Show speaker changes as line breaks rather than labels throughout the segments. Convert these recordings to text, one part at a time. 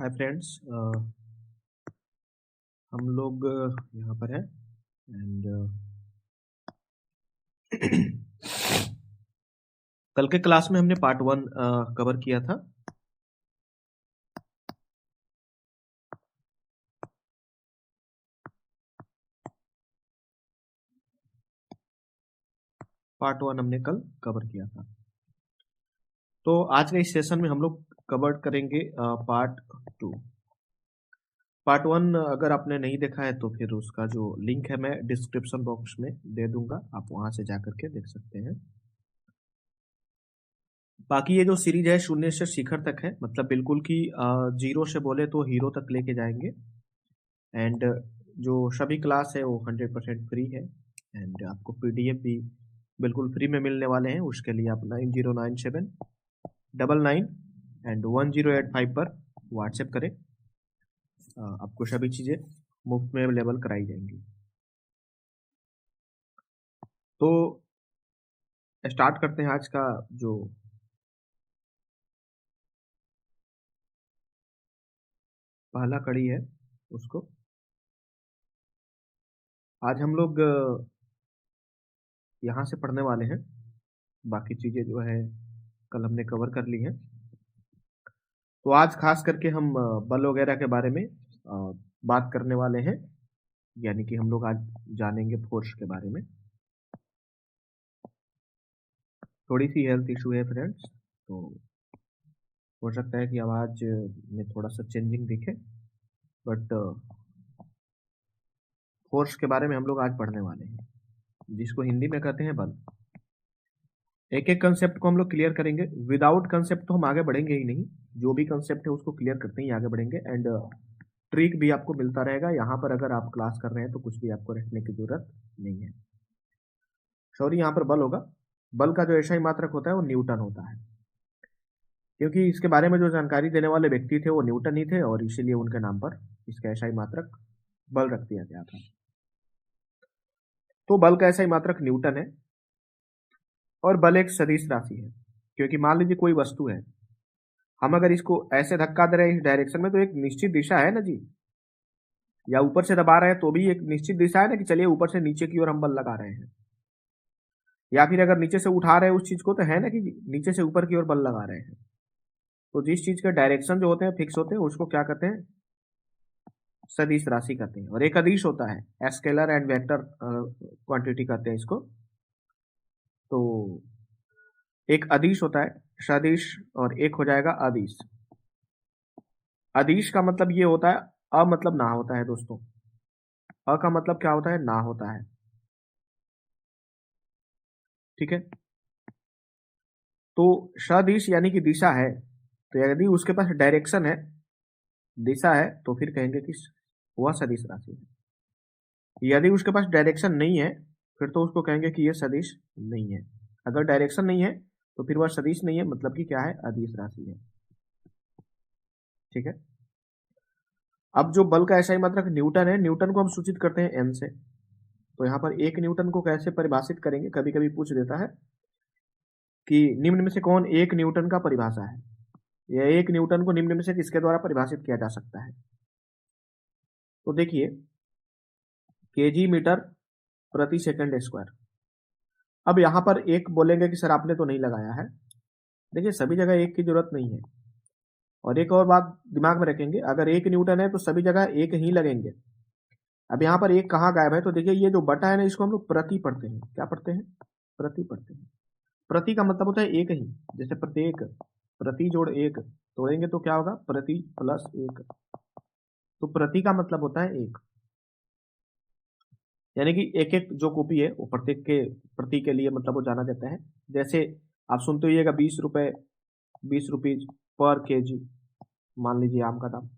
Hi friends, हम लोग यहाँ पर हैं एंड कल के क्लास में हमने पार्ट 1 कवर किया था। पार्ट 1 हमने कल कवर किया था। तो आज के इस सेशन में हम लोग कवर करेंगे पार्ट 2। पार्ट 1 अगर आपने नहीं देखा है तो फिर उसका जो लिंक है मैं डिस्क्रिप्शन बॉक्स में दे दूंगा, आप वहां से जाकर के देख सकते हैं। बाकी ये जो सीरीज है शून्य से शिखर तक है, मतलब बिल्कुल कि जीरो से बोले तो हीरो तक लेके जाएंगे। एंड जो सभी क्लास है वो 100% फ्री है एंड आपको पीडीएफ भी बिल्कुल फ्री में मिलने वाले हैं। उसके लिए आप 909799 एंड 1085 पर व्हाट्सएप करें, आपको सभी चीज़ें मुफ्त में अवेलेबल कराई जाएंगी। तो स्टार्ट करते हैं आज का जो पहला कड़ी है उसको। आज हम लोग यहाँ से पढ़ने वाले हैं, बाकी चीज़ें जो है कल हमने कवर कर ली हैं। तो आज खास करके हम बल वगैरह के बारे में बात करने वाले हैं, यानी कि हम लोग आज जानेंगे फोर्स के बारे में। थोड़ी सी हेल्थ इशू है फ्रेंड्स, तो हो सकता है कि आवाज़ में थोड़ा सा चेंजिंग दिखे, बट फोर्स के बारे में हम लोग आज पढ़ने वाले हैं, जिसको हिंदी में कहते हैं बल। एक एक कंसेप्ट को हम लोग क्लियर करेंगे। विदाउट कंसेप्ट तो हम आगे बढ़ेंगे ही नहीं, जो भी कंसेप्ट है उसको क्लियर करते ही आगे बढ़ेंगे। एंड ट्रिक भी आपको मिलता रहेगा यहाँ पर, अगर आप क्लास कर रहे हैं तो कुछ भी आपको रखने की जरूरत नहीं है। सॉरी, यहाँ पर बल होगा। बल का जो एसआई मात्रक होता है वो न्यूटन होता है, क्योंकि इसके बारे में जो जानकारी देने वाले व्यक्ति थे वो न्यूटन ही थे, और इसीलिए उनके नाम पर इसका एसआई मात्रक बल रख दिया गया था। तो बल का एसआई मात्रक न्यूटन है, और बल एक सदिश राशि है। क्योंकि मान लीजिए कोई वस्तु है, हम अगर इसको ऐसे धक्का दे रहे हैं इस डायरेक्शन में, तो एक निश्चित दिशा है ना जी, या ऊपर से दबा रहे हैं तो भी एक निश्चित दिशा है ना, कि चलिए ऊपर से नीचे की ओर हम बल लगा रहे हैं, या फिर अगर नीचे से उठा रहे हैं उस चीज को, तो है ना कि नीचे से ऊपर की ओर बल लगा रहे हैं। तो जिस चीज के डायरेक्शन जो होते हैं फिक्स होते हैं उसको क्या कहते हैं, सदिश राशि कहते हैं। और एक अदिश होता है, स्केलर एंड वेक्टर क्वांटिटी कहते हैं इसको। तो एक अदिश होता है सदिश, और एक हो जाएगा अदिश। अदिश का मतलब ये होता है, अ मतलब ना होता है दोस्तों। अ का मतलब क्या होता है, ना होता है। ठीक है, तो सदिश यानी कि दिशा है, तो यदि उसके पास डायरेक्शन है, दिशा है, तो फिर कहेंगे कि वह सदिश राशि है। यदि उसके पास डायरेक्शन नहीं है, फिर तो उसको कहेंगे कि यह सदिश नहीं है। अगर डायरेक्शन नहीं है तो फिर वह सदिश नहीं है, मतलब कि क्या है, अदिश राशि है। ठीक है, अब जो बल का एसआई मात्रक न्यूटन है, न्यूटन को हम सूचित करते हैं एन से। तो यहाँ पर एक न्यूटन को कैसे परिभाषित करेंगे, कभी कभी पूछ देता है कि निम्न में से कौन एक न्यूटन का परिभाषा है, या एक न्यूटन को निम्न में से किसके द्वारा परिभाषित किया जा सकता है। तो देखिए, केजी मीटर प्रति सेकंड स्क्वायर। अब यहाँ पर एक बोलेंगे कि सर आपने तो नहीं लगाया है। देखिए, सभी जगह एक की जरूरत नहीं है, और एक और बात दिमाग में रखेंगे, अगर एक न्यूटन है तो सभी जगह एक ही लगेंगे। अब यहाँ पर एक कहाँ गायब है, तो देखिए ये जो बटा है ना, इसको हम लोग प्रति पढ़ते हैं। क्या पढ़ते हैं, प्रति पढ़ते हैं। प्रति का मतलब होता है एक ही, जैसे प्रत्येक, प्रति जोड़ एक, तोड़ेंगे तो क्या होगा, प्रति प्लस एक। तो प्रति का मतलब होता है एक, यानी कि एक एक जो कॉपी है वो प्रत्येक के प्रति के लिए मतलब वो जाना जाता है। जैसे आप सुनते होइएगा 20 रुपए, 20 रुपीज पर केजी, मान लीजिए आम का दाम।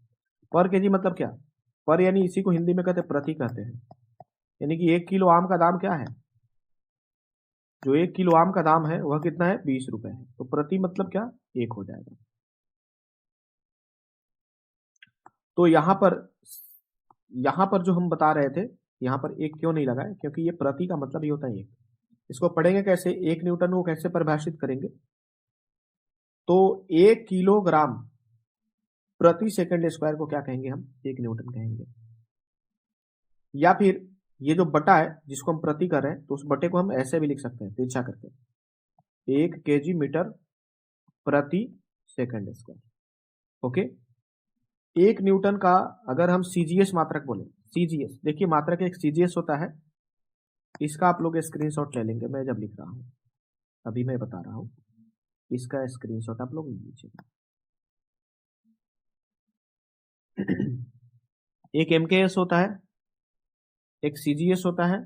पर केजी मतलब क्या, पर यानी इसी को हिंदी में कहते हैं प्रति कहते हैं। यानी कि 1 किलो आम का दाम क्या है, जो 1 किलो आम का दाम है वह कितना है, 20 रुपए है। तो प्रति मतलब क्या, एक हो जाएगा। तो यहाँ पर जो हम बता रहे थे, यहाँ पर एक क्यों नहीं लगा है, क्योंकि ये प्रति का मतलब ये होता है एक। इसको पढ़ेंगे कैसे, एक न्यूटन को कैसे परिभाषित करेंगे। तो 1 किलोग्राम प्रति सेकंड स्क्वायर को क्या कहेंगे हम? 1 न्यूटन कहेंगे। या फिर ये जो बटा है जिसको हम प्रति कर रहे हैं तो उस बटे को हम ऐसे भी लिख सकते हैं तिरछा करके, 1 kg मीटर प्रति सेकंड स्क्वायर। ओके, 1 न्यूटन का अगर हम सीजीएस मात्रक बोले, सीजीएस देखिए मात्रक एक सीजीएस होता है, इसका आप लोग स्क्रीनशॉट ले लेंगे। मैं जब लिख रहा हूं अभी मैं बता रहा हूं, इसका स्क्रीनशॉट आप लोग ले लीजिएगा। एक एमकेएस होता है, एक सीजीएस होता है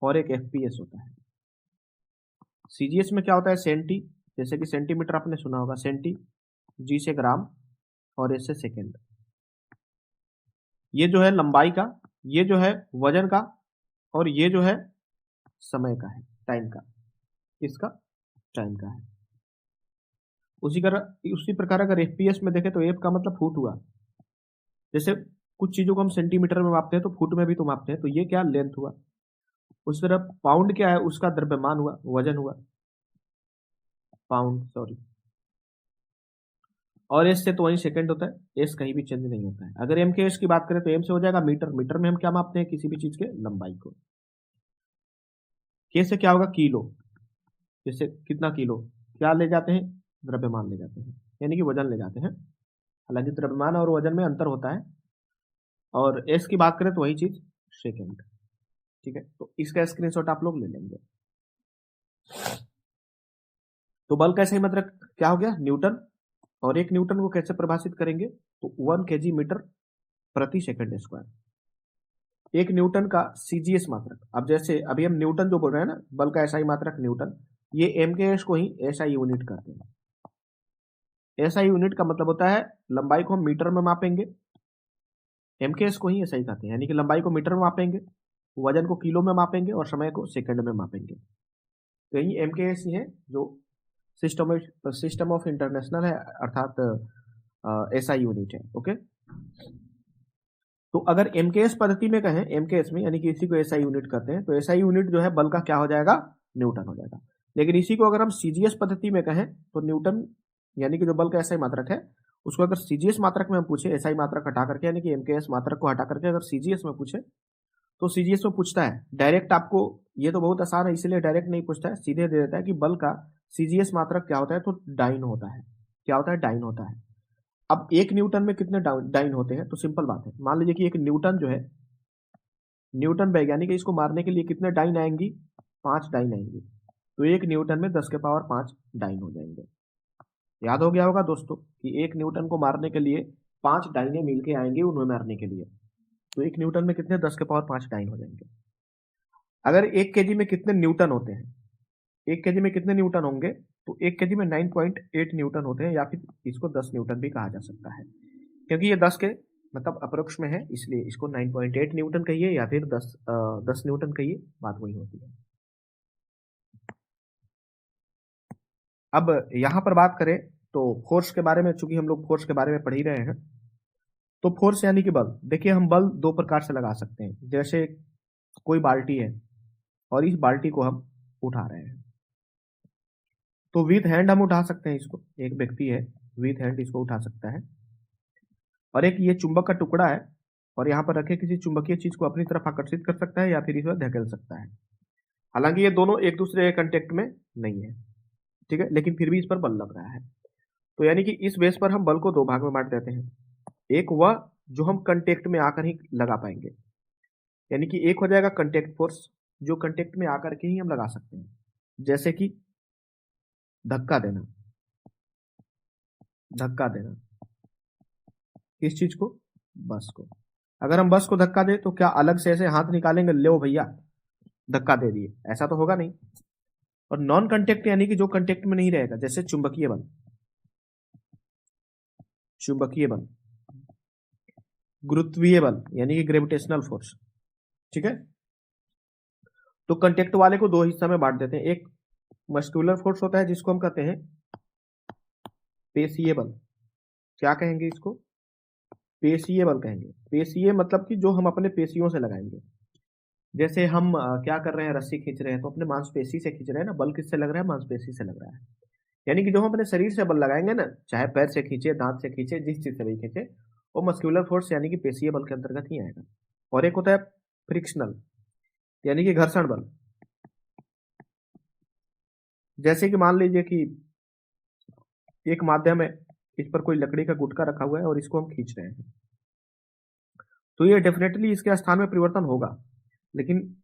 और एक एफपीएस होता है। सीजीएस में क्या होता है? सेंटी, जैसे कि सेंटीमीटर आपने सुना होगा, सेंटी, जी से ग्राम और एस से सेकेंड। ये जो है लंबाई का, ये जो है वजन का और ये जो है समय का है, टाइम का। इसका टाइम का है। उसी प्रकार अगर एफपीएस में देखें तो एफ का मतलब फुट हुआ। जैसे कुछ चीजों को हम सेंटीमीटर में मापते हैं तो फुट में भी तो मापते हैं, तो ये क्या? लेंथ हुआ। उस तरह पाउंड क्या है? उसका द्रव्यमान हुआ, वजन हुआ, पाउंड, सॉरी। और एस से तो वही सेकंड होता है, एस कहीं भी चेंज नहीं होता है। अगर एम के एस की बात करें तो एम से हो जाएगा मीटर, मीटर में हम क्या मापते हैं? किसी भी चीज के लंबाई को। के से क्या होगा? किलो, जैसे कितना किलो, क्या ले जाते हैं? द्रव्यमान ले जाते हैं, यानी कि वजन ले जाते हैं। हालांकि द्रव्यमान और वजन में अंतर होता है। और एस की बात करें तो वही चीज सेकेंड। ठीक है, तो इसका स्क्रीनशॉट आप लोग ले लेंगे। तो बल का सही मतलब क्या हो गया? न्यूटन। और 1 न्यूटन को कैसे परिभाषित करेंगे? तो 1 kg मीटर प्रति सेकंड स्क्वायर। 1 न्यूटन का सीजीएस मात्रक, अब जैसे अभी हम न्यूटन जो बोल रहे हैं ना, बल का एसआई मात्रक न्यूटन, ये एमकेएस को ही एसआई यूनिट करते हैं। एसआई यूनिट का मतलब होता है लंबाई को हम मीटर में मापेंगे, एमकेएस को ही एसआई कहते हैं, यानी कि लंबाई को मीटर में मापेंगे, वजन को किलो में मापेंगे और समय को सेकंड में मापेंगे। तो यही एमकेएस ही है जो सिस्टम ऑफ इंटरनेशनल है, अर्थात एसआई यूनिट है। ओके, तो अगर एमकेएस पद्धति में कहें, एमकेएस में यानी कि इसी को एसआई यूनिट कहते हैं, तो एसआई यूनिट जो है बल का क्या हो जाएगा? न्यूटन हो जाएगा। लेकिन इसी को अगर हम सीजीएस पद्धति में कहें तो न्यूटन यानी कि जो बल का एसआई मात्रक है उसको अगर सीजीएस मात्रक में हम पूछे, एसआई मात्रक हटा करके यानी कि एमकेएस मात्रक को हटा करके अगर सीजीएस में पूछे तो सीजीएस में पूछता है डायरेक्ट आपको, ये तो बहुत आसान है इसलिए डायरेक्ट नहीं पूछता है, सीधे दे देता है कि बल का सीजीएस मात्रक क्या होता है, तो डाइन होता है। क्या होता है? डाइन होता है। अब 1 न्यूटन में कितने डाइन होते हैं? तो सिंपल बात है, मान लीजिए कि 1 न्यूटन जो है, न्यूटन वैज्ञानिक इसको मारने के लिए कितने डाइन आएंगी? 5 डाइन आएंगी। तो 1 न्यूटन में 10 के पावर 5 डाइन हो जाएंगे। याद हो गया होगा दोस्तों कि 1 न्यूटन को मारने के लिए 5 डाइने मिलके आएंगे उन्हें मारने के लिए। तो 1 न्यूटन में कितने? 10 के पावर 5 डाइन हो जाएंगे। अगर 1 केजी में कितने न्यूटन होते हैं? 1 केजी में कितने न्यूटन होंगे? तो 1 केजी में 9.8 न्यूटन होते हैं, या फिर इसको 10 न्यूटन भी कहा जा सकता है, क्योंकि ये 10 के मतलब अप्रोक्स में है, इसलिए इसको 9.8 न्यूटन कहिए या फिर 10 न्यूटन कहिए, बात वही होती है। अब यहां पर बात करें तो फोर्स के बारे में, चूंकि हम लोग फोर्स के बारे में पढ़ ही रहे हैं, तो फोर्स यानी कि बल। देखिए हम बल 2 प्रकार से लगा सकते हैं। जैसे कोई बाल्टी है और इस बाल्टी को हम उठा रहे हैं, तो विथ हैंड हम उठा सकते हैं इसको, एक व्यक्ति है विथ हैंड इसको उठा सकता है। और एक ये चुंबक का टुकड़ा है और यहाँ पर रखे किसी चुंबकीय चीज को अपनी तरफ आकर्षित कर सकता है या फिर इस पर धकेल सकता है। हालांकि ये दोनों एक दूसरे के कंटेक्ट में नहीं है, ठीक है, लेकिन फिर भी इस पर बल लग रहा है। तो यानी कि इस बेस पर हम बल को 2 भाग में बांट देते हैं। एक वह जो हम कंटेक्ट में आकर ही लगा पाएंगे, यानी कि एक हो जाएगा कंटेक्ट फोर्स, जो कंटेक्ट में आकर के ही हम लगा सकते हैं, जैसे कि धक्का देना। धक्का देना किस चीज को? बस को। अगर हम बस को धक्का दें तो क्या अलग से ऐसे हाथ निकालेंगे, लो भैया धक्का दे दिए, ऐसा तो होगा नहीं। और नॉन कंटेक्ट यानी कि जो कंटेक्ट में नहीं रहेगा, जैसे चुंबकीय बल, चुंबकीय बल, गुरुत्वीय बल यानी कि ग्रेविटेशनल फोर्स, ठीक है। तो कंटेक्ट वाले को 2 हिस्सा में बांट देते हैं। एक मस्कुलर फोर्स होता है जिसको हम कहते हैं पेशीय बल। क्या कहेंगे इसको? पेशीय बल कहेंगे। पेशीय मतलब कि जो हम अपने पेशियों से लगाएंगे। जैसे हम क्या कर रहे हैं, रस्सी खींच रहे हैं तो अपने मांसपेशी से खींच रहे हैं ना, बल किससे लग रहा है? मांसपेशी से लग रहा है। यानी कि जो हम अपने शरीर से बल लगाएंगे ना, चाहे पैर से खींचे, दांत से खींचे, जिस चीज से भी खींचे, वो मस्कुलर फोर्स यानी कि पेशीय बल के अंतर्गत ही आएगा। और एक होता है फ्रिक्शनल यानी कि घर्षण बल। जैसे कि मान लीजिए कि एक माध्यम है, इस पर कोई लकड़ी का गुटका रखा हुआ है और इसको हम खींच रहे हैं, तो ये डेफिनेटली इसके स्थान में परिवर्तन होगा, लेकिन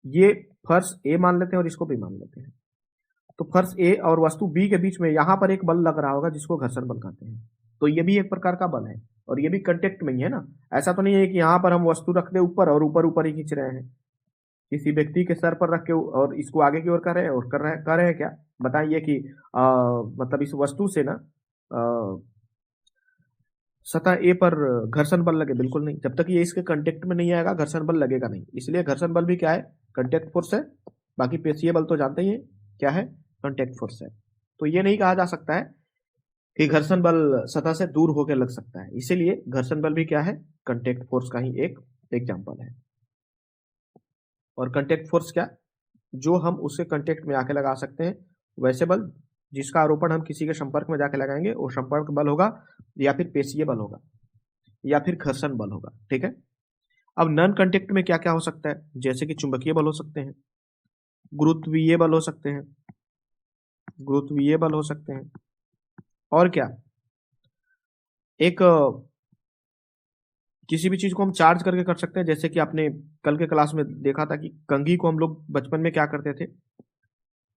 ये फर्श ए मान लेते हैं और इसको बी मान लेते हैं। तो फर्श ए और वस्तु बी के बीच में यहां पर एक बल लग रहा होगा जिसको घर्षण बल कहते हैं। तो ये भी एक प्रकार का बल है और ये भी कंटेक्ट में ही है ना। ऐसा तो नहीं है कि यहाँ पर हम वस्तु रख दे ऊपर और ऊपर ऊपर ही खींच रहे हैं, किसी व्यक्ति के सर पर रख के और इसको आगे की ओर कर रहे हैं और कर रहे हैं क्या, बताइए कि मतलब इस वस्तु से ना सतह ए पर घर्षण बल लगे, बिल्कुल नहीं। जब तक ये इसके कांटेक्ट में नहीं आएगा घर्षण बल लगेगा नहीं। इसलिए घर्षण बल भी क्या है, कांटेक्ट फोर्स है। बाकी पेशीय बल तो जानते ही हैं क्या है, कांटेक्ट फोर्स है। तो ये नहीं कहा जा सकता है कि घर्षण बल सतह से दूर होकर लग सकता है, इसीलिए घर्षण बल भी क्या है, कांटेक्ट फोर्स का ही एक एग्जाम्पल है। और कांटेक्ट फोर्स क्या, जो हम उसके कांटेक्ट में आके लगा सकते हैं, वैसे बल जिसका आरोपण हम किसी के संपर्क में जाके लगाएंगे वो संपर्क बल होगा, या फिर पेशीय बल होगा, या फिर घर्षण बल होगा। ठीक है। अब नॉन कांटेक्ट में क्या क्या हो सकता है, जैसे कि चुंबकीय बल हो सकते हैं, गुरुत्वीय बल हो सकते हैं, गुरुत्वीय बल हो सकते हैं, और क्या, एक किसी भी चीज को हम चार्ज करके कर सकते हैं। जैसे कि आपने कल के क्लास में देखा था कि कंघी को हम लोग बचपन में क्या करते थे,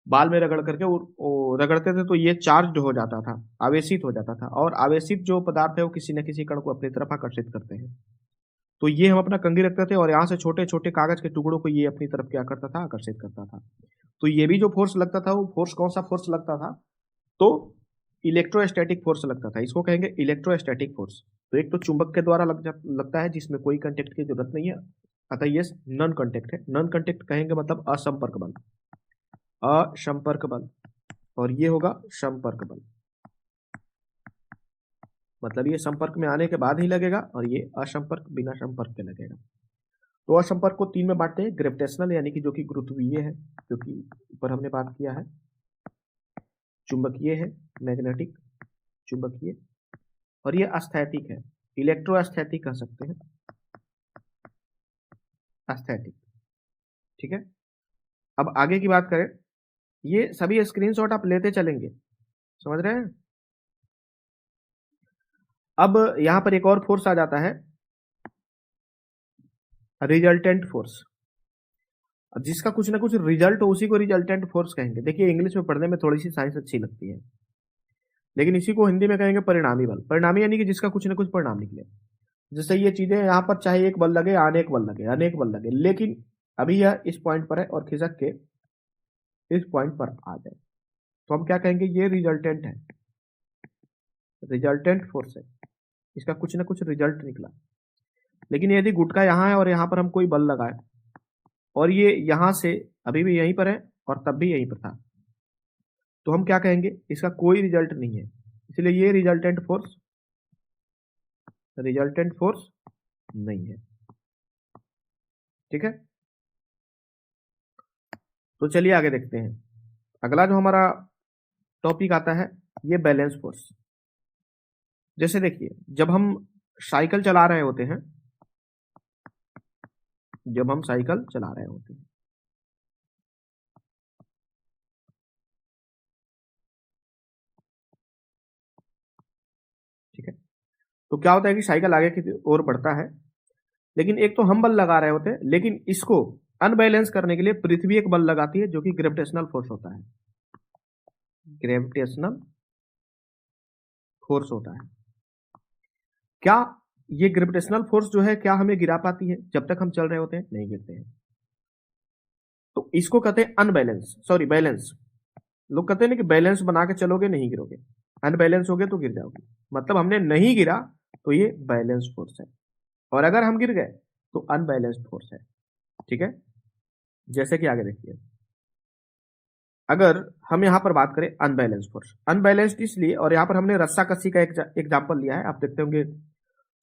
बाल में रगड़ करके वो रगड़ते थे तो ये चार्ज हो जाता था, आवेशित हो जाता था। और आवेशित जो पदार्थ है वो किसी न किसी कण को अपनी तरफ आकर्षित करते हैं। तो ये हम अपना कंघी रखते थे और यहाँ से छोटे छोटे कागज के टुकड़ों को ये अपनी तरफ क्या करता था, आकर्षित करता था। तो ये भी जो फोर्स लगता था वो फोर्स कौन सा फोर्स लगता था, तो इलेक्ट्रोस्टैटिक फोर्स लगता था। इसको कहेंगे इलेक्ट्रोस्टैटिक फोर्स। तो एक तो चुंबक के द्वारा लगता है जिसमें कोई कंटेक्ट की जरूरत नहीं है, अतः ये नॉन कंटेक्ट है। नॉन कंटेक्ट कहेंगे मतलब असंपर्क बल, असंपर्क बल। और ये होगा संपर्क बल, मतलब ये संपर्क में आने के बाद ही लगेगा और ये असंपर्क बिना संपर्क के लगेगा। तो असंपर्क को तीन में बांटते हैं, ग्रेविटेशनल यानी कि जो कि गुरुत्वीय है, जो कि ऊपर हमने बात किया है, चुंबकीय है, मैग्नेटिक चुंबकीय, और ये अस्थैतिक है, इलेक्ट्रोस्थैतिक कह सकते हैं, अस्थैतिक। ठीक है। अब आगे की बात करें, ये सभी स्क्रीनशॉट आप लेते चलेंगे, समझ रहे हैं। अब यहां पर एक और फोर्स आ जाता है, रिजल्टेंट फोर्स। अब जिसका कुछ ना कुछ रिजल्ट हो उसी को रिजल्टेंट फोर्स कहेंगे। देखिए इंग्लिश में पढ़ने में थोड़ी सी साइंस अच्छी लगती है, लेकिन इसी को हिंदी में कहेंगे परिणामी बल। परिणामी यानी कि जिसका कुछ ना कुछ परिणाम निकले। जैसे ये चीजें यहाँ पर चाहे एक बल लगे, अनेक बल लगे, अनेक बल लगे, लेकिन अभी यह इस पॉइंट पर है और खिसक के इस पॉइंट पर आ जाए, तो हम क्या कहेंगे, ये रिजल्टेंट है, रिजल्टेंट फोर्स है, इसका कुछ ना कुछ रिजल्ट निकला। लेकिन यदि गुटका यहाँ है और यहाँ पर हम कोई बल लगाए और ये यहाँ से अभी भी यहीं पर है और तब भी यहीं पर था, तो हम क्या कहेंगे, इसका कोई रिजल्ट नहीं है, इसलिए ये रिजल्टेंट फोर्स नहीं है। ठीक है। तो चलिए आगे देखते हैं। अगला जो हमारा टॉपिक आता है ये बैलेंस फोर्स। जैसे देखिए जब हम साइकिल चला रहे होते हैं, जब हम साइकिल चला रहे होते हैं, ठीक है, तो क्या होता है कि साइकिल आगे की ओर बढ़ता है, लेकिन एक तो हम बल लगा रहे होते हैं, लेकिन इसको अनबैलेंस करने के लिए पृथ्वी एक बल लगाती है जो कि ग्रेविटेशनल फोर्स होता है, ग्रेविटेशनल फोर्स होता है। क्या ये ग्रेविटेशनल फोर्स जो है क्या हमें गिरा पाती है, जब तक हम चल रहे होते हैं नहीं गिरते हैं। तो इसको कहते हैं अनबैलेंस, सॉरी बैलेंस। लोग कहते हैं ना कि बैलेंस बना के चलोगे नहीं गिरोगे, अनबैलेंस हो गए तो गिर जाओगे। मतलब हमने नहीं गिरा तो ये बैलेंस फोर्स है, और अगर हम गिर गए तो अनबैलेंस्ड फोर्स है। ठीक है। जैसे कि आगे देखिए, अगर हम यहां पर बात करें अनबैलेंस फोर्स, अनबैलेंस्ड इसलिए, और यहां पर हमने रस्सा कस्सी का एक एग्जाम्पल लिया है। आप देखते होंगे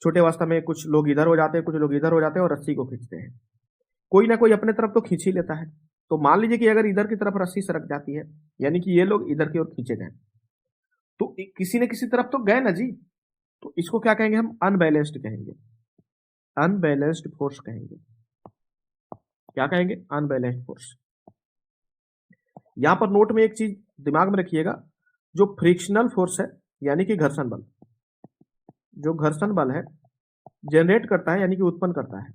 छोटे अवस्था में कुछ लोग इधर हो जाते हैं, कुछ लोग इधर हो जाते हैं और रस्सी को खींचते हैं, कोई ना कोई अपने तरफ तो खींच ही लेता है। तो मान लीजिए कि अगर इधर की तरफ रस्सी सरक जाती है, यानी कि ये लोग इधर की ओर खींचे जाए, तो किसी न किसी तरफ तो गए ना जी, तो इसको क्या कहेंगे हम? अनबैलेंस्ड कहेंगे, अनबैलेंस्ड फोर्स कहेंगे। क्या कहेंगे? Unbalanced force. यहां पर नोट में एक चीज दिमाग में रखिएगा, जो फ्रिक्शनल फोर्स है यानी कि घर्षण बल, जो घर्षण बल है जनरेट करता है यानी कि उत्पन्न करता है,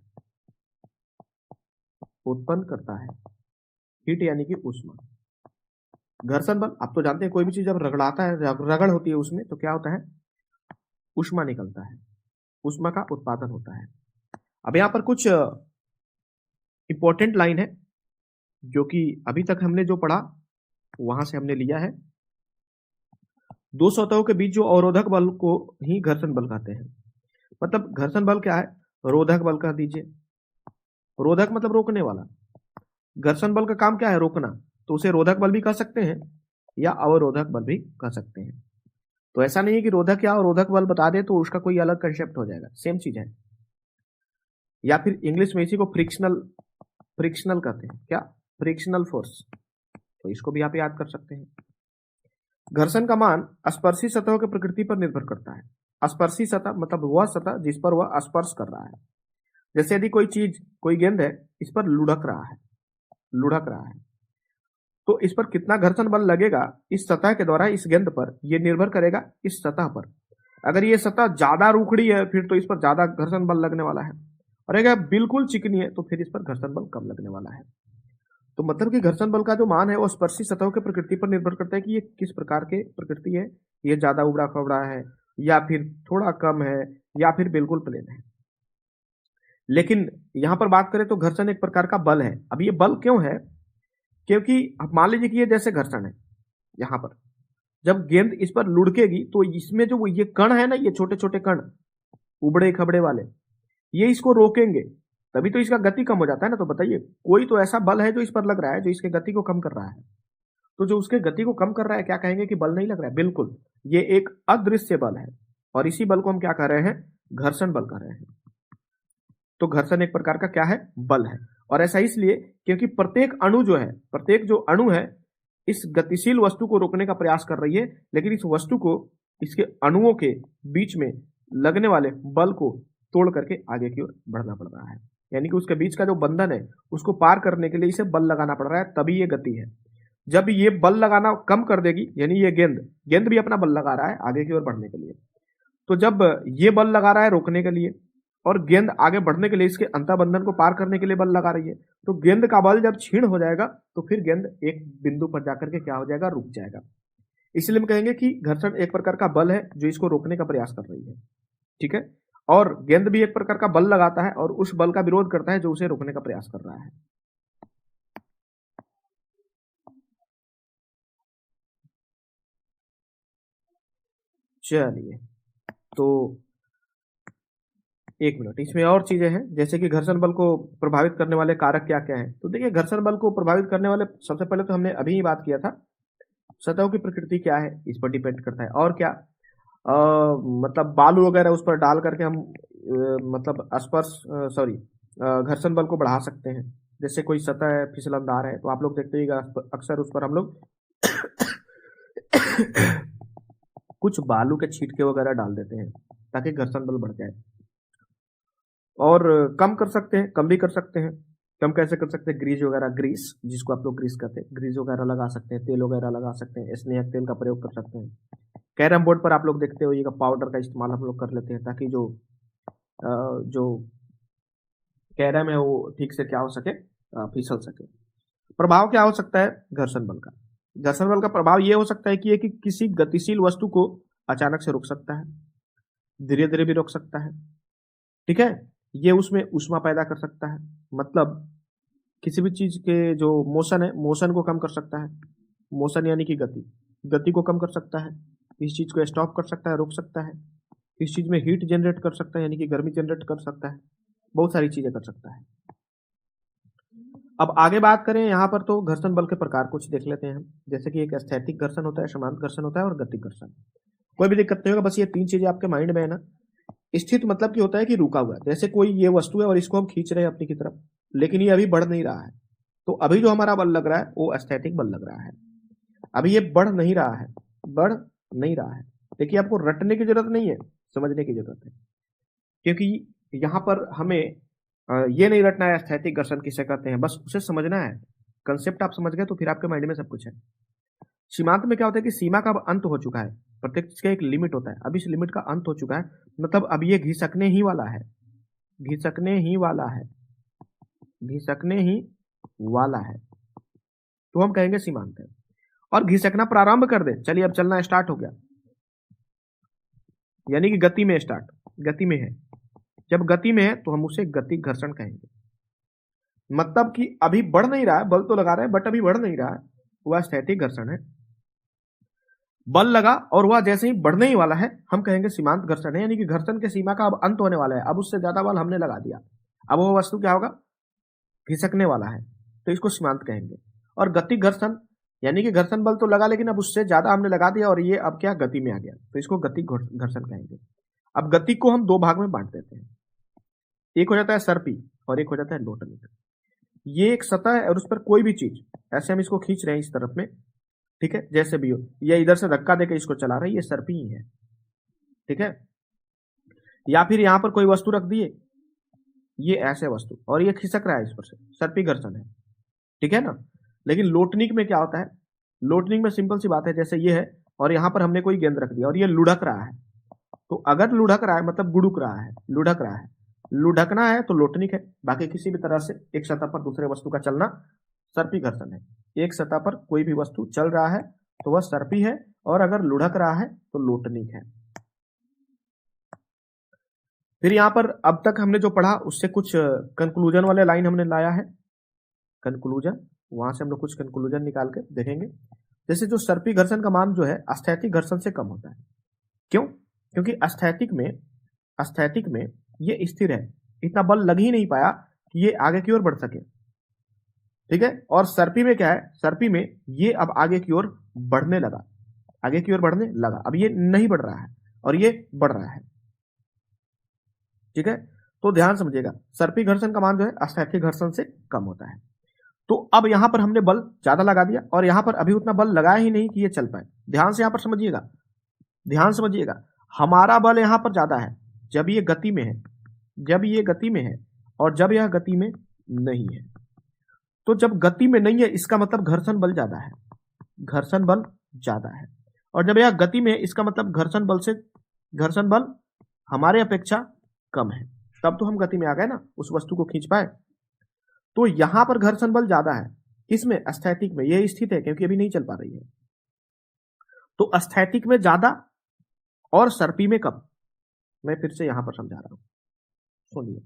उत्पन्न करता है हीट यानी कि ऊष्मा। घर्षण बल आप तो जानते हैं, कोई भी चीज जब रगड़ाता है, रगड़ होती है उसमें, तो क्या होता है? ऊष्मा निकलता है, ऊष्मा का उत्पादन होता है। अब यहां पर कुछ इंपॉर्टेंट लाइन है जो कि अभी तक हमने जो पढ़ा वहां से हमने लिया है। दो सतहों के बीच जो अवरोधक बल को ही घर्षण बल कहते हैं। मतलब घर्षण बल क्या है? रोधक बल कह दीजिए। रोधक मतलब रोकने वाला। घर्षण बल का काम क्या है? रोकना। तो उसे रोधक बल भी कह सकते हैं या अवरोधक बल भी कह सकते हैं। तो ऐसा नहीं है कि रोधक या अवरोधक बल बता दे तो उसका कोई अलग कंसेप्ट हो जाएगा, सेम चीज है। या फिर इंग्लिश में इसी को फ्रिक्शनल कहते हैं। क्या? Frictional force. तो इसको भी आप याद कर सकते हैं। घर्षण का मान स्पर्शी सतहों की प्रकृति पर निर्भर करता है। स्पर्शी सतह मतलब वह सतह जिस पर वह स्पर्श कर रहा है। जैसे यदि कोई चीज, कोई गेंद है, इस पर लुढ़क रहा है, तो इस पर कितना घर्षण बल लगेगा इस सतह के द्वारा इस गेंद पर, यह निर्भर करेगा इस सतह पर। अगर ये सतह ज्यादा रूखड़ी है फिर तो इस पर ज्यादा घर्षण बल लगने वाला है, और अगर बिल्कुल चिकनी है तो फिर इस पर घर्षण बल कम लगने वाला है। तो मतलब कि घर्षण बल का जो मान है वो स्पर्शी सतहों के प्रकृति पर निर्भर करता है कि ये किस प्रकार के प्रकृति है, ये ज्यादा उबड़ा खबड़ा है या फिर थोड़ा कम है या फिर बिल्कुल प्लेन है। लेकिन यहां पर बात करें तो घर्षण एक प्रकार का बल है। अब ये बल क्यों है? क्योंकि अब मान लीजिए कि ये जैसे घर्षण है, यहां पर जब गेंद इस पर लुढ़केगी तो इसमें जो ये कण है ना, ये छोटे छोटे कण उबड़े खबड़े वाले, ये इसको रोकेंगे, तभी तो इसका गति कम हो जाता है ना। तो बताइए, कोई तो ऐसा बल है जो इस पर लग रहा है जो इसके गति को कम कर रहा है। तो जो उसके गति को कम कर रहा है, क्या कहेंगे कि बल नहीं लग रहा है? बिल्कुल, ये एक अदृश्य बल है, और इसी बल को हम क्या कह रहे हैं? घर्षण बल कह रहे हैं। तो घर्षण एक प्रकार का क्या है? बल है। और ऐसा इसलिए क्योंकि प्रत्येक अणु जो है, प्रत्येक जो अणु है इस गतिशील वस्तु को रोकने का प्रयास कर रही है, लेकिन इस वस्तु को इसके अणुओं के बीच में लगने वाले बल को तोड़ करके आगे की ओर बढ़ना पड़ रहा है। यानी कि उसके बीच का जो बंधन है उसको पार करने के लिए इसे बल लगाना पड़ रहा है, तभी ये गति है। जब ये बल लगाना कम कर देगी, यानी ये गेंद भी अपना बल लगा रहा है आगे की ओर बढ़ने के लिए, तो जब ये बल लगा रहा है रोकने के लिए और गेंद आगे बढ़ने के लिए इसके अंतःबंधन को पार करने के लिए बल लगा रही है, तो गेंद का बल जब क्षीण हो जाएगा तो फिर गेंद एक बिंदु पर जाकर के क्या हो जाएगा? रुक जाएगा। इसलिए हम कहेंगे कि घर्षण एक प्रकार का बल है जो इसको रोकने का प्रयास कर रही है। ठीक है। और गेंद भी एक प्रकार का बल लगाता है और उस बल का विरोध करता है जो उसे रोकने का प्रयास कर रहा है। चलिए, तो एक मिनट, इसमें और चीजें हैं, जैसे कि घर्षण बल को प्रभावित करने वाले कारक क्या क्या हैं। तो देखिए, घर्षण बल को प्रभावित करने वाले, सबसे पहले तो हमने अभी ही बात किया था, सतहों की प्रकृति क्या है इस पर डिपेंड करता है। और क्या, मतलब बालू वगैरह उस पर डाल करके हम मतलब घर्षण बल को बढ़ा सकते हैं। जैसे कोई सतह है, फिसलनदार है, तो आप लोग देखते ही अक्सर उस पर हम लोग कुछ बालू के छींटे वगैरह डाल देते हैं ताकि घर्षण बल बढ़ जाए। और कम कर सकते हैं, कम भी कर सकते हैं। कम कैसे कर सकते हैं? ग्रीस जिसको आप लोग ग्रीस कहते हैं, ग्रीस वगैरह लगा सकते हैं, तेल वगैरह लगा सकते हैं, स्नेहक तेल का प्रयोग कर सकते हैं। कैरम बोर्ड पर आप लोग देखते हो ये पाउडर का इस्तेमाल हम लोग कर लेते हैं ताकि जो कैरम है वो ठीक से क्या हो सके, फिसल सके। प्रभाव क्या हो सकता है घर्षण बल का? घर्षण बल का प्रभाव ये हो सकता है कि किसी गतिशील वस्तु को अचानक से रोक सकता है, धीरे धीरे भी रोक सकता है। ठीक है। ये उसमें ऊष्मा पैदा कर सकता है, मतलब किसी भी चीज के जो मोशन है, मोशन को कम कर सकता है। मोशन यानी कि गति को कम कर सकता है। इस चीज को स्टॉप कर सकता है, रोक सकता है। इस चीज में हीट जनरेट कर सकता है, यानी कि गर्मी जनरेट कर सकता है। बहुत सारी चीजें कर सकता है। अब आगे बात करें यहाँ पर, तो घर्षण बल के प्रकार कुछ देख लेते हैं। जैसे कि एक स्थैतिक घर्षण होता है, समांतर घर्षण होता है और गतिक घर्षण। कोई भी दिक्कत नहीं होगा, बस ये तीन चीजें आपके माइंड में है ना। स्थित मतलब कि होता है कि रुका हुआ है, जैसे कोई ये वस्तु है और इसको हम खींच रहे हैं अपनी की तरफ, लेकिन ये अभी बढ़ नहीं रहा है, तो अभी जो हमारा बल लग रहा है वो स्थैतिक बल लग रहा है। अभी ये बढ़ नहीं रहा है, बढ़ नहीं रहा है। देखिए आपको रटने की जरूरत नहीं है, समझने की जरूरत है, क्योंकि यहाँ पर हमें ये नहीं रटना है स्थैतिक घर्षण किसे कहते हैं, बस उसे समझना है। कंसेप्ट आप समझ गए तो फिर आपके माइंड में सब कुछ है। सीमांत में क्या होता है कि सीमा का अब अंत हो चुका है, प्रत्येक चीज का एक लिमिट होता है, अब इस लिमिट का अंत हो चुका है, मतलब अब ये घिसकने ही वाला है, घिसकने ही वाला है, घिसकने ही वाला है, तो हम कहेंगे सीमांत है। और घिसकना प्रारंभ कर दे, चलिए अब चलना स्टार्ट हो गया, यानी कि गति में स्टार्ट, गति में है। जब गति में है तो हम उसे गति घर्षण कहेंगे। मतलब कि अभी बढ़ नहीं रहा है, बल तो लगा रहे हैं बट अभी बढ़ नहीं रहा है, वह स्थैतिक घर्षण है। बल लगा और वह जैसे ही बढ़ने ही वाला है, हम कहेंगे सीमांत घर्षण है, यानी कि घर्षण के सीमा का अब अंत होने वाला है, अब उससे ज्यादा बल हमने लगा दिया, अब वो वस्तु क्या होगा, घिसकने वाला है, तो इसको सीमांत कहेंगे। और गति घर्षण, यानी कि घर्षण बल तो लगा लेकिन अब उससे ज्यादा हमने लगा दिया और ये अब क्या गति में आ गया, तो इसको गति घर्षण कहेंगे। अब गति को हम दो भाग में बांट देते हैं, एक हो जाता है सर्पी और एक हो जाता है लोटनिक। ये एक सतह है और उस पर कोई भी चीज, ऐसे हम इसको खींच रहे हैं इस तरफ में, ठीक है, जैसे भी हो, ये इधर से धक्का देकर इसको चला रहा है, ये सर्पी ही है, ठीक है। या फिर यहां पर कोई वस्तु रख दिए, ये ऐसे वस्तु, और ये खिसक रहा है इस पर से, सर्पी घर्षण है, ठीक है ना। लेकिन लोटनिक में क्या होता है, लोटनिक में सिंपल सी बात है, जैसे ये है और यहां पर हमने कोई गेंद रख दिया और ये लुढ़क रहा है, तो अगर लुढ़क रहा है मतलब गुड़ुक रहा है, लुढ़क रहा है, लुढ़कना है तो लोटनिक है। बाकी किसी भी तरह से एक सतह पर दूसरे वस्तु का चलना सर्पी घर्षण है। एक सतह पर कोई भी वस्तु चल रहा है तो वह सर्पी है, और अगर लुढ़क रहा है तो लोटनिक है। फिर यहां पर अब तक हमने जो पढ़ा उससे कुछ कंक्लूजन वाले लाइन हमने लाया है, कंक्लूजन, वहां से हम लोग कुछ कंक्लूजन निकाल के देखेंगे। जैसे जो सर्पी घर्षण का मान जो है स्थैतिक घर्षण से कम होता है, क्यों, क्योंकि स्थैतिक में ये स्थिर है, इतना बल लग ही नहीं पाया कि ये आगे की ओर बढ़ सके, ठीक है। और सर्पी में क्या है, सर्पी में ये अब आगे की ओर बढ़ने लगा, आगे की ओर बढ़ने लगा, अब ये नहीं बढ़ रहा है और ये बढ़ रहा है, ठीक है। तो ध्यान समझिएगा, सर्पी घर्षण का मान जो है स्थैतिक घर्षण से कम होता है। तो अब यहां पर हमने बल ज्यादा लगा दिया और यहां पर अभी उतना बल लगाया ही नहीं कि ये चल पाए। ध्यान से यहां पर समझिएगा, ध्यान समझिएगा, हमारा बल यहां पर ज्यादा है जब ये गति में है, जब ये गति में है, और जब यह गति में नहीं है। तो जब गति में नहीं है इसका मतलब घर्षण बल ज्यादा है, घर्षण बल ज्यादा है, और जब यह गति में है इसका मतलब घर्षण बल हमारे अपेक्षा कम है, तब तो हम गति में आ गए ना, उस वस्तु को खींच पाए। तो यहां पर घर्षण बल ज्यादा है, इसमें स्थैतिक में ये स्थित है क्योंकि अभी नहीं चल पा रही है, तो स्थैतिक में ज्यादा और सर्पी में कम। मैं फिर से यहां पर समझा रहा हूं, सुनिए,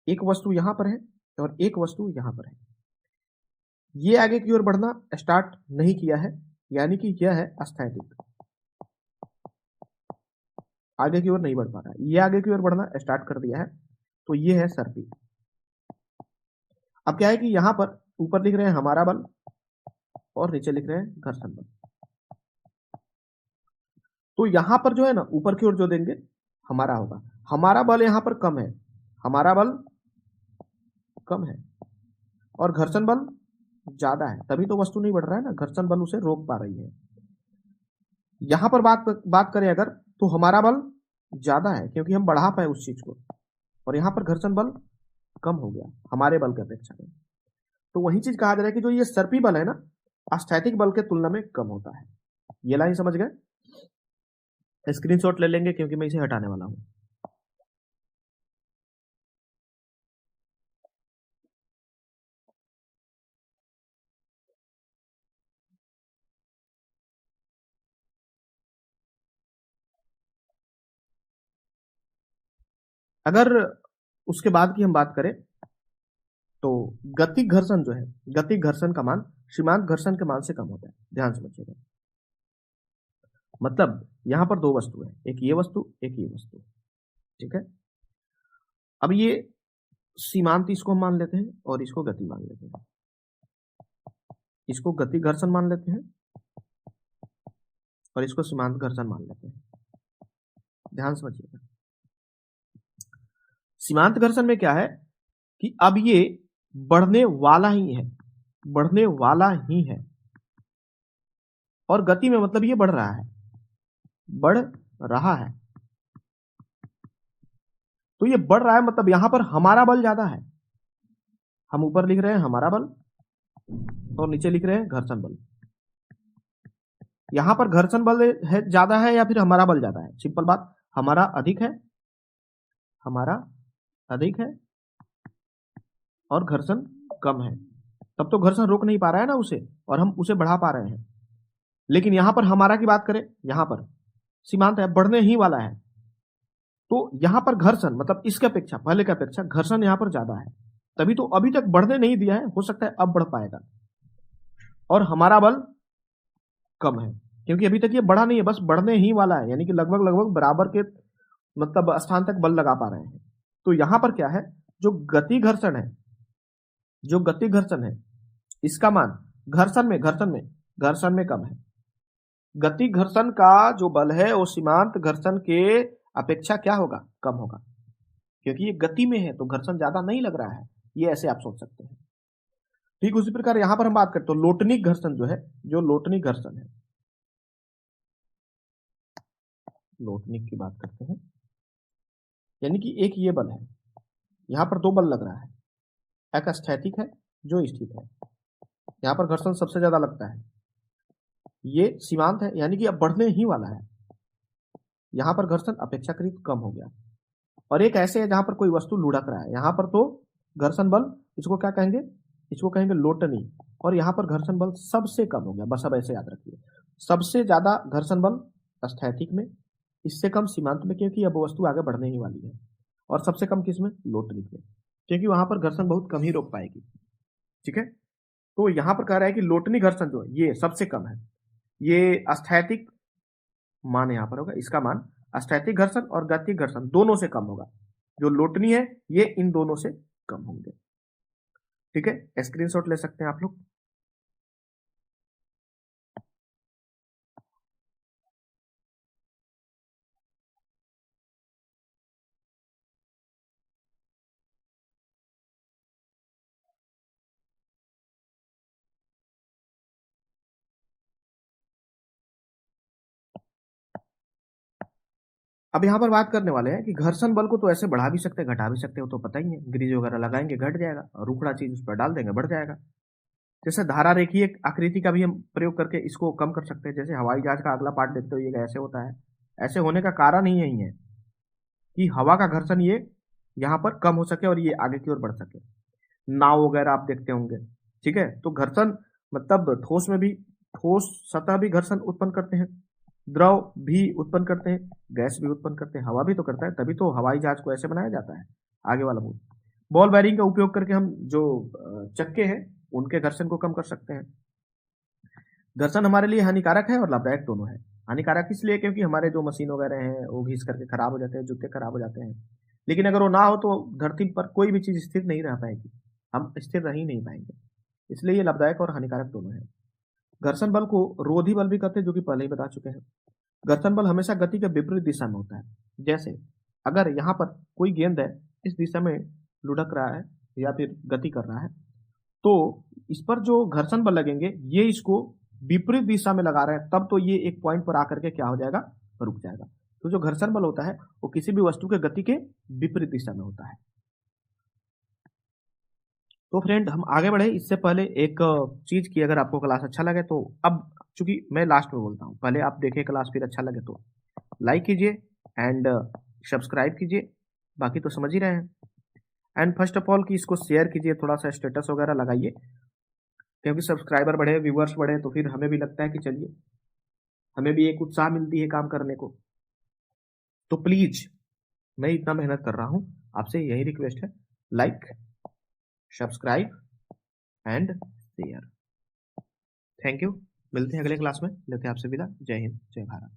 एक वस्तु यहां पर है और एक वस्तु यहां पर है, ये आगे की ओर बढ़ना स्टार्ट नहीं किया है, यानी कि यह है स्थैतिक, आगे की ओर नहीं बढ़ पा रहा है, ये आगे की ओर बढ़ना स्टार्ट कर दिया है, तो ये है सर्पी। अब क्या है कि यहां पर ऊपर लिख रहे हैं हमारा बल और नीचे लिख रहे हैं घर्षण बल, तो यहां पर जो है ना ऊपर की ओर जो देंगे हमारा होगा, हमारा बल यहां पर कम है, हमारा बल कम है और घर्षण बल ज्यादा है, तभी तो वस्तु नहीं बढ़ रहा है ना, घर्षण बल उसे रोक पा रही है। यहां पर बात करें अगर, तो हमारा बल ज्यादा है क्योंकि हम बढ़ा पाए उस चीज को, और यहां पर घर्षण बल कम हो गया हमारे बल की अपेक्षा में। तो वही चीज कहा जा रहा है कि जो ये सर्पी बल है ना स्थैतिक बल के तुलना में कम होता है। ये लाइन समझ गए, स्क्रीनशॉट ले लेंगे क्योंकि मैं इसे हटाने वाला हूं। अगर उसके बाद की हम बात करें तो गति घर्षण जो है, गति घर्षण का मान सीमांत घर्षण के मान से कम होता है, ध्यान समझिएगा। मतलब यहां पर दो वस्तु है, एक ये वस्तु एक ये वस्तु, ठीक है। अब ये सीमांत इसको हम मान लेते हैं और इसको गति मान लेते हैं, इसको गति घर्षण मान लेते हैं और इसको सीमांत घर्षण मान लेते हैं। ध्यान समझिएगा, सीमांत घर्षण में क्या है कि अब ये बढ़ने वाला ही है, बढ़ने वाला ही है। और गति में मतलब ये बढ़ रहा है, बढ़ रहा है। तो ये बढ़ रहा है मतलब यहां पर हमारा बल ज्यादा है। हम ऊपर लिख रहे हैं हमारा बल और नीचे लिख रहे हैं घर्षण बल। यहां पर घर्षण बल है ज्यादा है या फिर हमारा बल ज्यादा है? सिंपल बात, हमारा अधिक है, हमारा अधिक है और घर्षण कम है। तब तो घर्षण रोक नहीं पा रहा है ना उसे, और हम उसे बढ़ा पा रहे हैं। लेकिन यहां पर हमारा की बात करें, यहां पर सीमांत है, बढ़ने ही वाला है। तो यहां पर घर्षण मतलब इसके अपेक्षा, पहले की अपेक्षा घर्षण यहां पर ज्यादा है, तभी तो अभी तक बढ़ने नहीं दिया है, हो सकता है अब बढ़ पाएगा। और हमारा बल कम है क्योंकि अभी तक ये बढ़ा नहीं है, बस बढ़ने ही वाला है, यानी कि लगभग लगभग बराबर के मतलब स्थान तक बल लगा पा रहे हैं। तो यहां पर क्या है, जो गति घर्षण है, जो गति घर्षण है, इसका मान घर्षण में कम है। गति घर्षण का जो बल है वो सीमांत घर्षण के अपेक्षा क्या होगा, कम होगा, क्योंकि ये गति में है तो घर्षण ज्यादा नहीं लग रहा है। ये ऐसे आप सोच सकते हैं। ठीक उसी प्रकार यहां पर हम बात करते हैं लोटनिक घर्षण जो है, जो लोटनिक घर्षण है, लोटनिक की बात करते हैं, यानी कि एक ये बल है, यहां पर दो बल लग रहा है, एक स्थैतिक है जो स्थित है, यहां पर घर्षण सबसे ज्यादा लगता है, ये सीमांत है यानी कि अब बढ़ने ही वाला है, यहां पर घर्षण अपेक्षाकृत कम हो गया। और एक ऐसे है जहां पर कोई वस्तु लुढ़क रहा है, यहां पर तो घर्षण बल, इसको क्या कहेंगे, इसको कहेंगे लोटनी, और यहां पर घर्षण बल सबसे कम हो गया। बस अब ऐसे याद रखिए, सबसे ज्यादा घर्षण बल स्थैतिक में, इससे कम सीमांत में क्योंकि अब वस्तु आगे बढ़ने ही वाली है, और सबसे कम किसमें, लोटनिक में, क्योंकि वहां पर घर्षण बहुत कम ही रोक पाएगी। ठीक है, तो यहां पर कह रहा है कि लोटनी घर्षण जो है ये सबसे कम है, ये स्थैतिक मान यहां पर होगा, इसका मान स्थैतिक घर्षण और गतिक घर्षण दोनों से कम होगा। जो लोटनी है ये इन दोनों से कम होंगे। ठीक है, स्क्रीनशॉट ले सकते हैं आप लोग। अब यहां पर बात करने वाले हैं कि घर्षण बल को तो ऐसे बढ़ा भी सकते हैं, घटा भी सकते हो, तो पता ही है, ग्रीज वगैरह लगाएंगे घट जाएगा, और रुखड़ा चीज उस पर डाल देंगे बढ़ जाएगा। जैसे धारा रेखीय आकृति का भी हम प्रयोग करके इसको कम कर सकते हैं। जैसे हवाई जहाज का अगला पार्ट देखते हो ये ऐसे होता है, ऐसे होने का कारण ही यही है कि हवा का घर्षण ये यहाँ पर कम हो सके और ये आगे की ओर बढ़ सके। नाव वगैरह आप देखते होंगे। ठीक है, तो घर्षण मतलब ठोस में भी, ठोस सतह भी घर्षण उत्पन्न करते हैं, द्रव भी उत्पन्न करते हैं, गैस भी उत्पन्न करते हैं, हवा भी तो करता है, तभी तो हवाई जहाज को ऐसे बनाया जाता है। आगे वाला मूल बॉल बेयरिंग का उपयोग करके हम जो चक्के हैं उनके घर्षण को कम कर सकते हैं। घर्षण हमारे लिए हानिकारक है और लाभदायक दोनों है। हानिकारक इसलिए क्योंकि हमारे जो मशीन वगैरह हैं वो घिस करके खराब हो जाते हैं, जूते खराब हो जाते हैं। लेकिन अगर वो ना हो तो धरती पर कोई भी चीज स्थिर नहीं रह पाएगी, हम स्थिर रह ही नहीं पाएंगे। इसलिए ये लाभदायक और हानिकारक दोनों है। घर्षण बल को रोधी बल भी कहते हैं, जो कि पहले ही बता चुके हैं। घर्षण बल हमेशा गति के विपरीत दिशा में होता है। जैसे अगर यहाँ पर कोई गेंद है, इस दिशा में लुढ़क रहा है या फिर गति कर रहा है, तो इस पर जो घर्षण बल लगेंगे ये इसको विपरीत दिशा में लगा रहे हैं, तब तो ये एक पॉइंट पर आकर के क्या हो जाएगा, रुक जाएगा। तो जो घर्षण बल होता है वो किसी भी वस्तु के गति के विपरीत दिशा में होता है। तो फ्रेंड हम आगे बढ़े इससे पहले एक चीज की, अगर आपको क्लास अच्छा लगे तो, अब चूंकि मैं लास्ट में बोलता हूँ, पहले आप देखें क्लास, फिर अच्छा लगे तो लाइक कीजिए एंड सब्सक्राइब कीजिए, बाकी तो समझ ही रहे हैं। एंड फर्स्ट ऑफ ऑल कि इसको शेयर कीजिए, थोड़ा सा स्टेटस वगैरह लगाइए, क्योंकि सब्सक्राइबर बढ़े, व्यूवर्स बढ़े, तो फिर हमें भी लगता है कि चलिए, हमें भी एक उत्साह मिलती है काम करने को। तो प्लीज, मैं इतना मेहनत कर रहा हूं, आपसे यही रिक्वेस्ट है, like, subscribe and share. Thank you, मिलते हैं अगले क्लास में, लेते हैं आपसे विदा। जय हिंद, जय भारत।